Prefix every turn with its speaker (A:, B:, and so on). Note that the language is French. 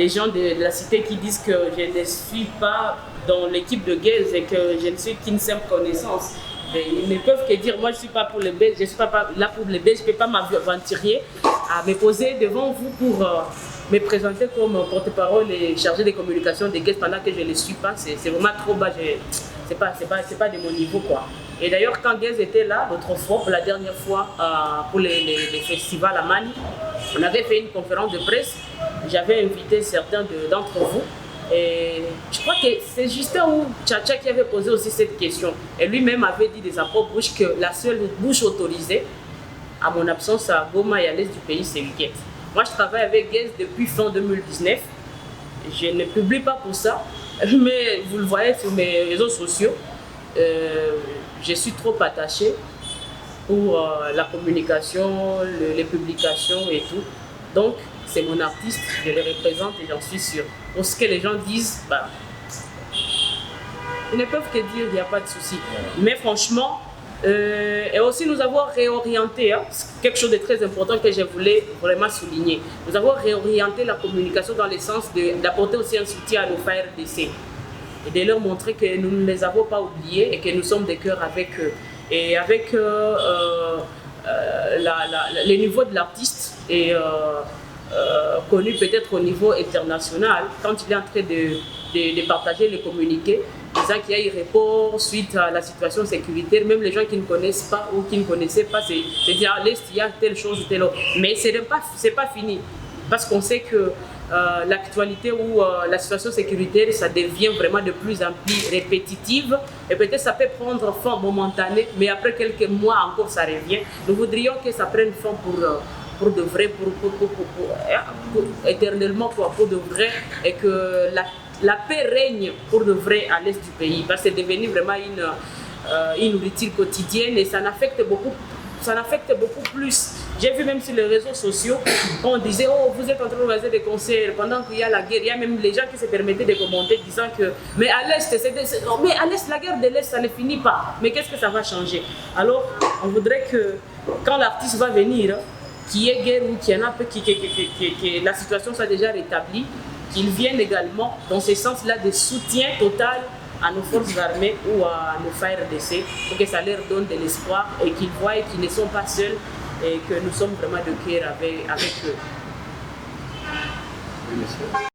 A: des gens de la cité qui disent que je ne suis pas dans l'équipe de Guez et que je ne suis qu'une simple connaissance. Ils ne peuvent que dire, moi je ne suis pas pour les Belges, je ne suis pas là pour les Belges, je ne peux pas m'aventurer à me poser devant vous pour me présenter comme porte-parole et chargé de communication des Guez pendant que je ne le suis pas. C'est vraiment trop bas, c'est pas de mon niveau, quoi. Et d'ailleurs, quand Guez était là, l'autre fois, pour la dernière fois, pour les festivals à Mani, on avait fait une conférence de presse. J'avais invité certains d'entre vous. Et je crois que c'est Justin ou Tchatcha qui avait posé aussi cette question. Et lui-même avait dit de sa propre bouche que la seule bouche autorisée, à mon absence à Goma et à l'est du pays, c'est Guez. Moi, je travaille avec Guez depuis fin 2019. Je ne publie pas pour ça, mais vous le voyez sur mes réseaux sociaux. Je suis trop attachée pour la communication, les publications et tout. Donc, c'est mon artiste, je le représente et j'en suis sûre. Pour ce que les gens disent, bah, ils ne peuvent que dire qu'il n'y a pas de souci. Mais franchement, et aussi nous avons réorienté, quelque chose de très important que je voulais vraiment souligner. Nous avons réorienté la communication dans le sens d'apporter aussi un soutien à nos FARDC et de leur montrer que nous ne les avons pas oubliés et que nous sommes de cœur avec eux. Et avec le niveau de l'artiste est connu peut-être au niveau international, quand il est en train de partager les communiqués, disant qu'il y a eu report suite à la situation sécuritaire, même les gens qui ne connaissent pas ou qui ne connaissaient pas, c'est dire à l'Est il y a telle chose, telle autre. Mais c'est pas fini, parce qu'on sait que l'actualité ou la situation sécuritaire, ça devient vraiment de plus en plus répétitive et peut-être ça peut prendre fin momentanée, mais après quelques mois encore ça revient. Nous voudrions que ça prenne fin pour de vrai, pour éternellement, pour de vrai, et que la paix règne pour de vrai à l'est du pays, parce que c'est devenu vraiment une nourriture quotidienne et ça n'affecte beaucoup plus. J'ai vu même sur les réseaux sociaux, on disait, oh, vous êtes en train de organiser des concerts pendant qu'il y a la guerre. Il y a même les gens qui se permettaient de commenter disant que, mais à l'Est, mais à l'Est, la guerre de l'Est, ça ne finit pas. Mais qu'est-ce que ça va changer? Alors, on voudrait que quand l'artiste va venir, qu'il y ait guerre ou qu'il y en a peu, que la situation soit déjà rétablie, qu'ils viennent également dans ce sens-là de soutien total à nos forces armées ou à nos FARDC pour que ça leur donne de l'espoir et qu'ils voient qu'ils ne sont pas seuls et que nous sommes vraiment de cœur avec eux. Oui, monsieur.